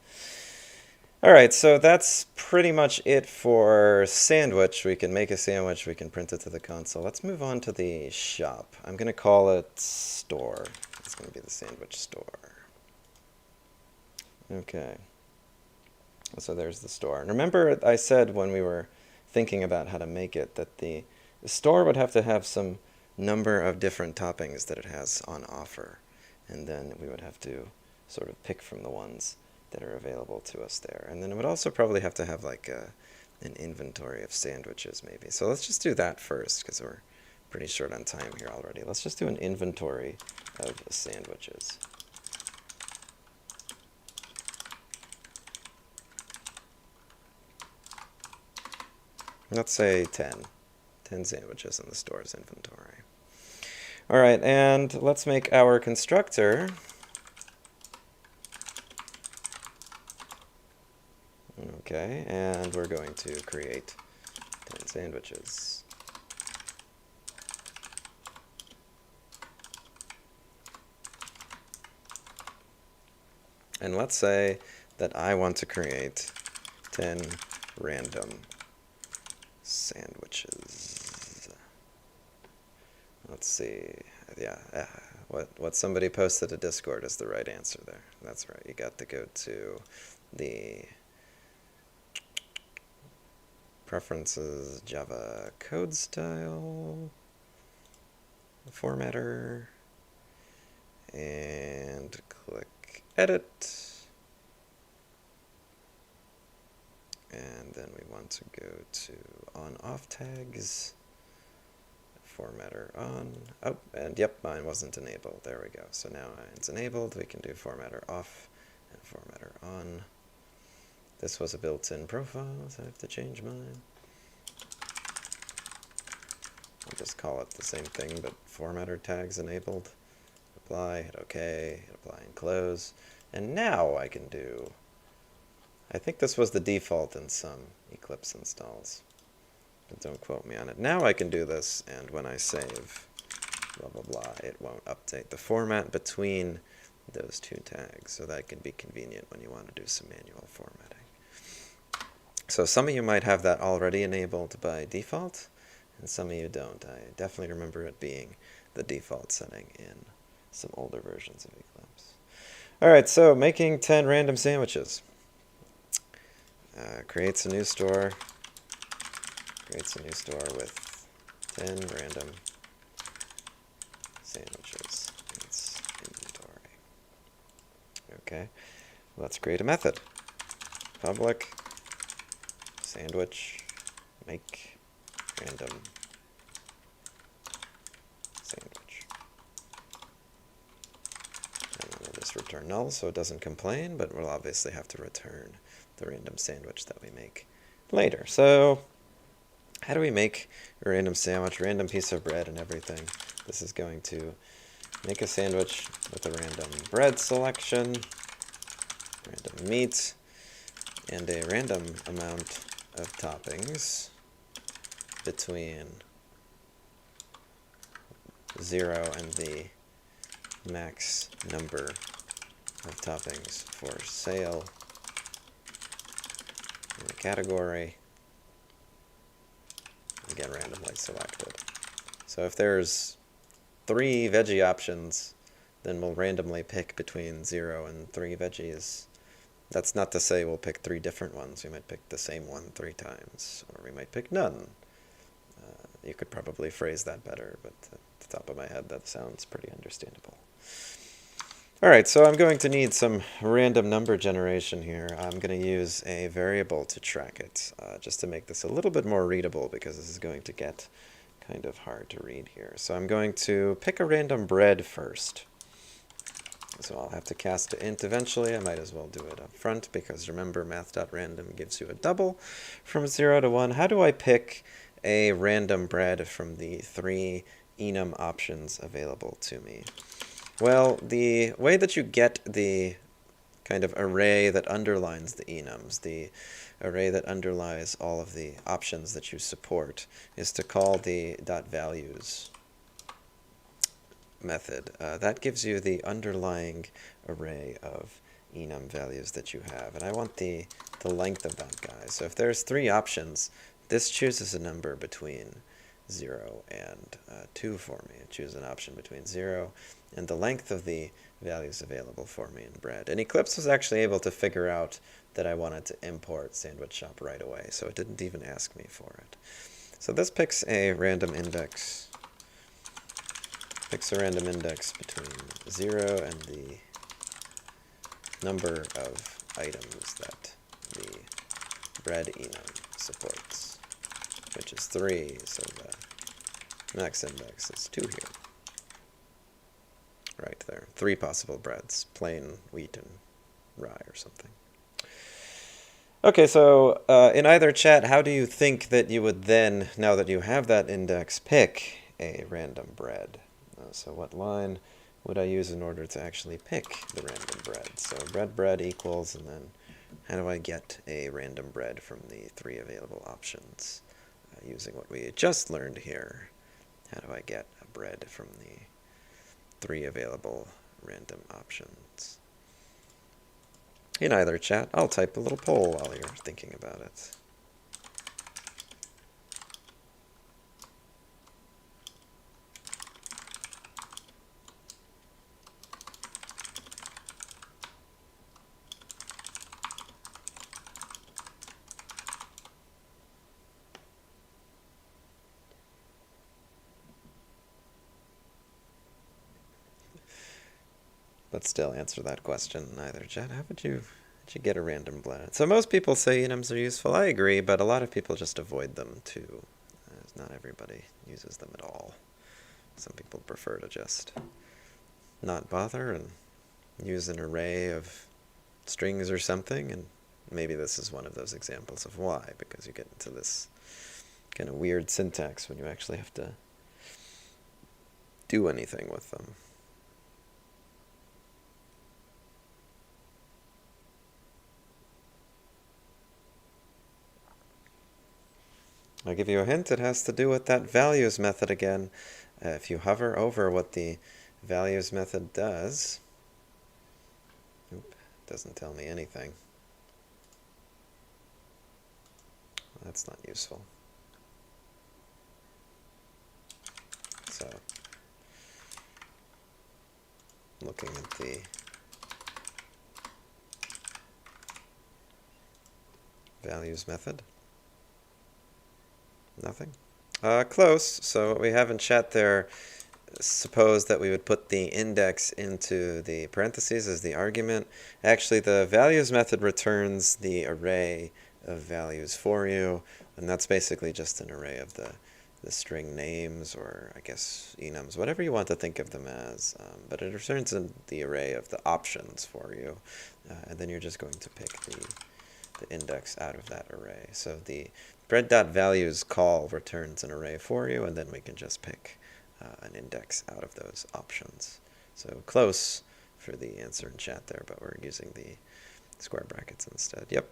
All right, so that's pretty much it for sandwich. We can make a sandwich, we can print it to the console. Let's move on to the shop. I'm going to call it store. It's going to be the sandwich store. Okay. So there's the store. And remember I said when we were thinking about how to make it that the store would have to have some number of different toppings that it has on offer. And then we would have to sort of pick from the ones that are available to us there. And then it would also probably have to have like an inventory of sandwiches maybe. So let's just do that first because we're pretty short on time here already. Let's just do an inventory of sandwiches. Let's say 10. 10 sandwiches in the store's inventory. All right, and let's make our constructor. Okay, and we're going to create 10 sandwiches. And let's say that I want to create 10 random sandwiches. Let's see. Yeah, what somebody posted to Discord is the right answer there. That's right. You got to go to the preferences, Java code style, formatter, and click edit. And then we want to go to on-off tags, formatter on. Oh, and yep, mine wasn't enabled. There we go. So now it's enabled. We can do formatter off and formatter on. This was a built-in profile, so I have to change mine. I'll just call it the same thing, but formatter tags enabled. Apply, hit OK, hit apply and close. And now I can do, I think this was the default in some Eclipse installs, but don't quote me on it. Now I can do this, and when I save, blah, blah, blah, it won't update the format between those two tags, so that can be convenient when you want to do some manual formatting. So some of you might have that already enabled by default, and some of you don't. I definitely remember it being the default setting in some older versions of Eclipse. All right, so making 10 random sandwiches. Creates a new store. Creates a new store with 10 random sandwiches in its inventory. Okay, let's create a method. Public sandwich make random sandwich. And then we'll just return null so it doesn't complain, but we'll obviously have to return the random sandwich that we make later. So how do we make a random sandwich, random piece of bread and everything? This is going to make a sandwich with a random bread selection, random meat, and a random amount of toppings between 0 and the max number of toppings for sale in the category, again randomly selected. So if there's 3 veggie options, then we'll randomly pick between 0 and 3 veggies. That's not to say we'll pick 3 different ones. We might pick the same one 3 times, or we might pick none. You could probably phrase that better, but at the top of my head that sounds pretty understandable. Alright, so I'm going to need some random number generation here. I'm going to use a variable to track it, just to make this a little bit more readable, because this is going to get kind of hard to read here. So I'm going to pick a random bread first. So I'll have to cast to int eventually. I might as well do it up front, because remember, math.random gives you a double from 0 to 1. How do I pick a random bread from the 3 enum options available to me? Well, the way that you get the kind of array that underlines the enums, the array that underlies all of the options that you support, is to call the .values method. That gives you the underlying array of enum values that you have. And I want the length of that guy. So if there's 3 options, this chooses a number between 0 and 2 for me. It chooses an option between 0 and the length of the values available for me in bread. And Eclipse was actually able to figure out that I wanted to import Sandwich Shop right away, so it didn't even ask me for it. So this picks a random index. Picks a random index between 0 and the number of items that the bread enum supports, which is 3, so the max index is 2 here. Right there. 3 possible breads, plain wheat and rye or something. Okay, so in either chat, how do you think that you would then, now that you have that index, pick a random bread? So what line would I use in order to actually pick the random bread? So bread equals, and then how do I get a random bread from the 3 available options? Using what we just learned here, how do I get a bread from the 3 available random options? In either chat, I'll type a little poll while you're thinking about it. But still answer that question in either chat. How would you get a random bread? So most people say enums are useful. I agree, but a lot of people just avoid them too. Not everybody uses them at all. Some people prefer to just not bother and use an array of strings or something, and maybe this is one of those examples of why, because you get into this kind of weird syntax when you actually have to do anything with them. I'll give you a hint. It has to do with that values method again. If you hover over what the values method does, it doesn't tell me anything. That's not useful. So, looking at the values method. Nothing. Close. So what we have in chat there suppose that we would put the index into the parentheses as the argument. Actually, the values method returns the array of values for you, and that's basically just an array of the string names, or I guess enums, whatever you want to think of them as. But it returns in the array of the options for you, and then you're just going to pick the index out of that array. So the bread.values call returns an array for you, and then we can just pick an index out of those options. So close for the answer in chat there, but we're using the square brackets instead. Yep.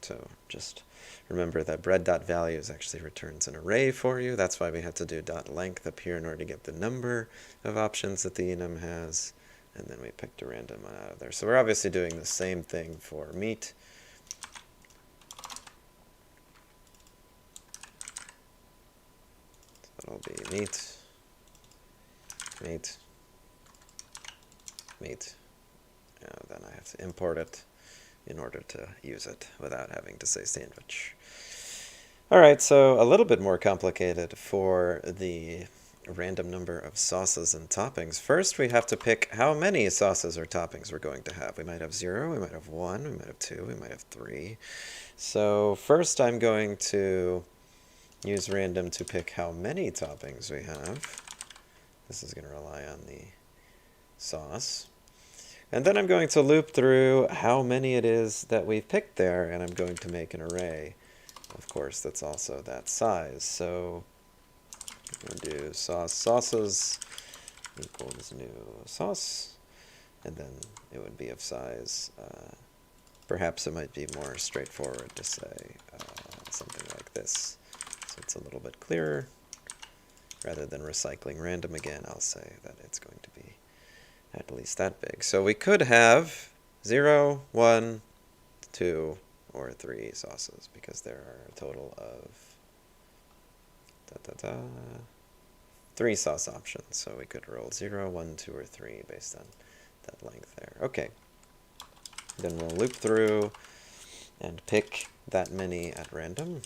So just remember that bread.values actually returns an array for you. That's why we had to do .length up here in order to get the number of options that the enum has. And then we picked a random one out of there. So we're obviously doing the same thing for meat. So it'll be meat, meat, meat. And then I have to import it in order to use it without having to say sandwich. All right, so a little bit more complicated for the random number of sauces and toppings. First, we have to pick how many sauces or toppings we're going to have. We might have 0, we might have 1, we might have 2, we might have 3. So first I'm going to use random to pick how many toppings we have. This is going to rely on the sauce. And then I'm going to loop through how many it is that we've picked there, and I'm going to make an array, of course, that's also that size. So I'm going to do sauces equals new sauce, and then it would be of size. Perhaps it might be more straightforward to say something like this, so it's a little bit clearer. Rather than recycling random again, I'll say that it's going to be at least that big. So we could have 0, 1, 2, or 3 sauces, because there are a total of 3 sauce options. So we could roll 0, 1, 2, or 3 based on that length there. Okay. Then we'll loop through and pick that many at random.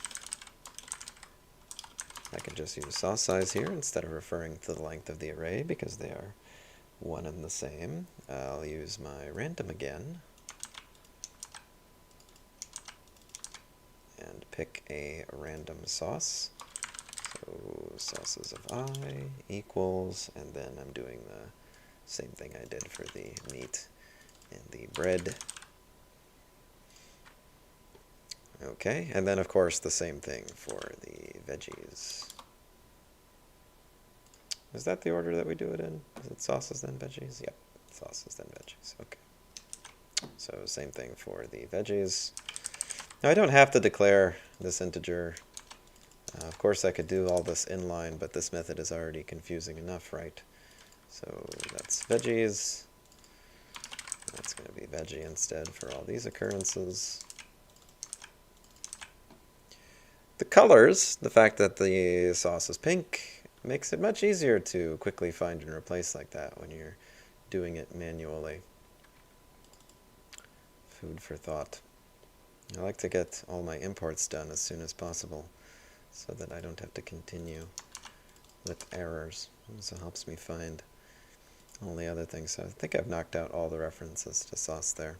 I can just use sauce size here instead of referring to the length of the array, because they are one and the same. I'll use my random again and pick a random sauce. So sauces of I equals, and then I'm doing the same thing I did for the meat and the bread. Okay, and then of course the same thing for the veggies. Is that the order that we do it in? Is it sauces then veggies? Yep, sauces then veggies. Okay. So same thing for the veggies. Now I don't have to declare this integer. Of course I could do all this inline, but this method is already confusing enough, right? So that's veggies. That's going to be veggie instead for all these occurrences. The colors, the fact that the sauce is pink, makes it much easier to quickly find and replace like that when you're doing it manually. Food for thought. I like to get all my imports done as soon as possible so that I don't have to continue with errors. It also helps me find all the other things. So I think I've knocked out all the references to sauce there.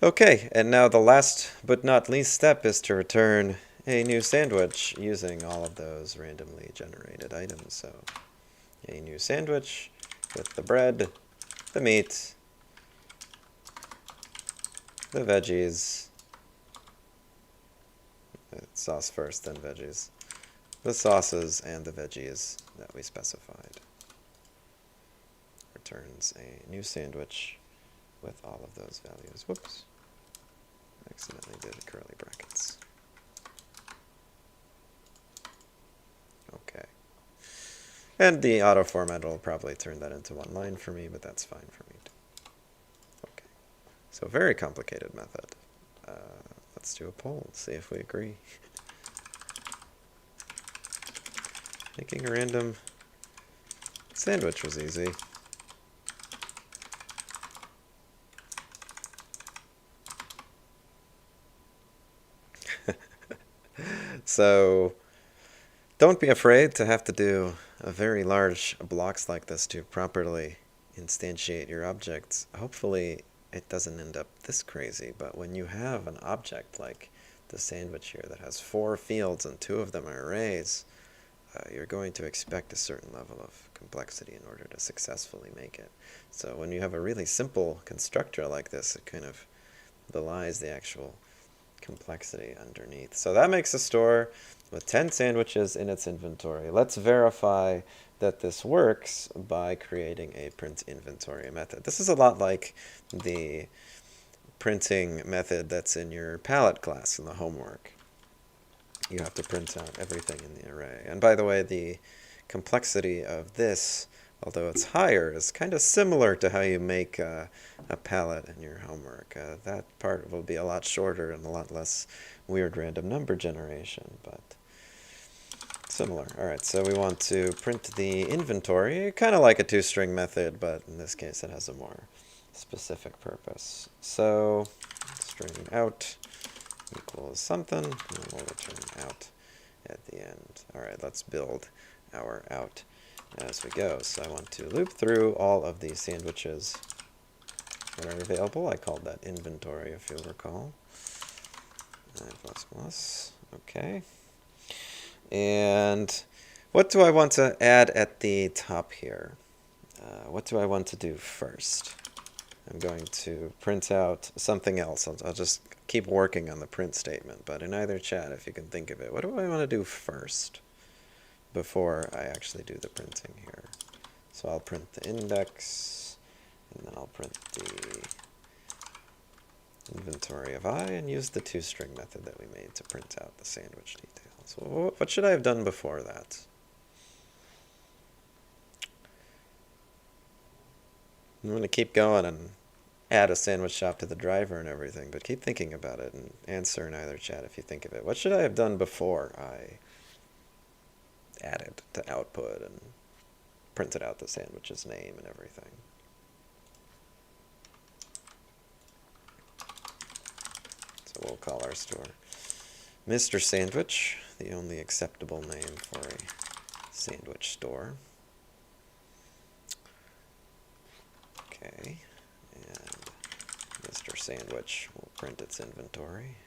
Okay, and now the last but not least step is to return a new sandwich using all of those randomly generated items. So a new sandwich with the bread, the meat, the veggies, sauce first, then veggies, the sauces, and the veggies that we specified. Returns a new sandwich with all of those values. Whoops. I accidentally did curly brackets. Okay. And the auto format will probably turn that into one line for me, but that's fine for me too. Okay. So very complicated method. Let's do a poll, see if we agree. Making a random sandwich was easy. So don't be afraid to have to do very large blocks like this to properly instantiate your objects, hopefully it doesn't end up this crazy, but when you have an object like the sandwich here that has 4 fields and 2 of them are arrays, you're going to expect a certain level of complexity in order to successfully make it. So when you have a really simple constructor like this, it kind of belies the actual complexity underneath. So that makes a store with 10 sandwiches in its inventory. Let's verify that this works by creating a print inventory method. This is a lot like the printing method that's in your palette class in the homework. You have to print out everything in the array. And by the way, the complexity of this, although it's higher, is kind of similar to how you make a palette in your homework. That part will be a lot shorter and a lot less weird random number generation, but similar. All right, so we want to print the inventory, kind of like a toString method, but in this case it has a more specific purpose. So string out equals something, and we'll return out at the end. All right, let's build our out as we go. So I want to loop through all of these sandwiches that are available. I called that inventory, if you'll recall. Okay. And what do I want to add at the top here? What do I want to do first? I'm going to print out something else. I'll just keep working on the print statement, but in either chat, if you can think of it, what do I want to do first before I actually do the printing here? So I'll print the index, and then I'll print the inventory of I, and use the toString method that we made to print out the sandwich details. So what should I have done before that? I'm going to keep going and add a sandwich shop to the driver and everything, but keep thinking about it and answer in either chat if you think of it. What should I have done before I added to output and printed out the sandwich's name and everything? So we'll call our store Mr. Sandwich, the only acceptable name for a sandwich store. Okay, and Mr. Sandwich will print its inventory.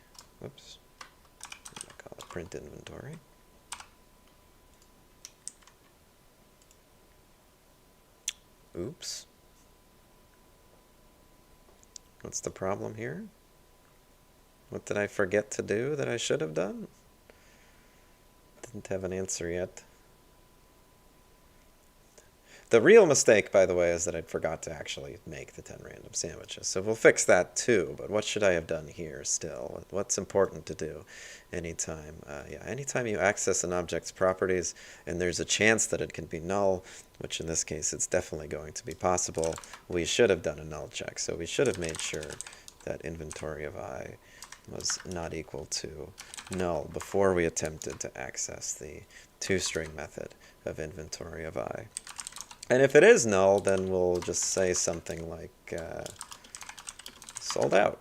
Whoops. I'll call it print inventory. Oops. What's the problem here? What did I forget to do that I should have done? Didn't have an answer yet. The real mistake, by the way, is that I forgot to actually make the 10 random sandwiches. So we'll fix that too, but what should I have done here still? What's important to do anytime? Anytime you access an object's properties and there's a chance that it can be null, which in this case it's definitely going to be possible, we should have done a null check. So we should have made sure that inventory of I was not equal to null before we attempted to access the toString method of inventory of I. And if it is null, then we'll just say something like sold out.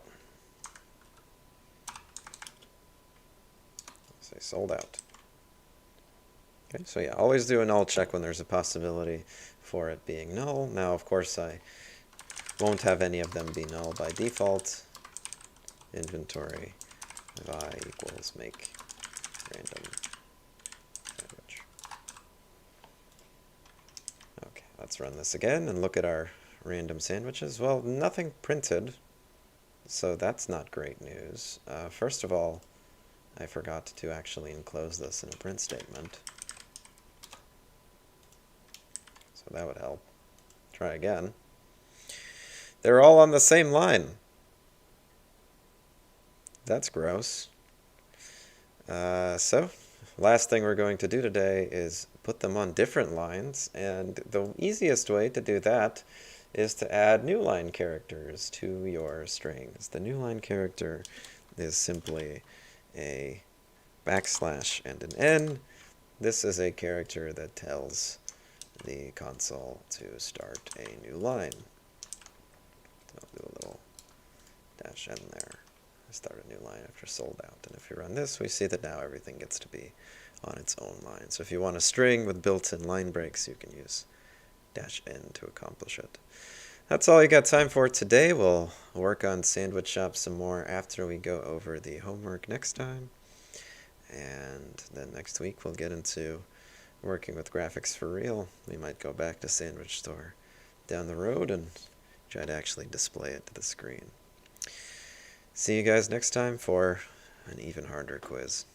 Say sold out. Okay, so yeah, always do a null check when there's a possibility for it being null. Now, of course, I won't have any of them be null by default. Inventory of I equals make random sandwich. Okay, let's run this again and look at our random sandwiches. Well, nothing printed, so that's not great news. First of all, I forgot to actually enclose this in a print statement. So that would help. Try again. They're all on the same line. That's gross. So, last thing we're going to do today is put them on different lines, and the easiest way to do that is to add new line characters to your strings. The new line character is simply a backslash and an N. This is a character that tells the console to start a new line. So I'll do a little dash N there. start a new line after sold out. And if we run this, we see that now everything gets to be on its own line. So if you want a string with built-in line breaks, you can use -n to accomplish it. That's all you got time for today. We'll work on Sandwich Shop some more after we go over the homework next time. And then next week we'll get into working with graphics for real. We might go back to Sandwich Store down the road and try to actually display it to the screen. See you guys next time for an even harder quiz.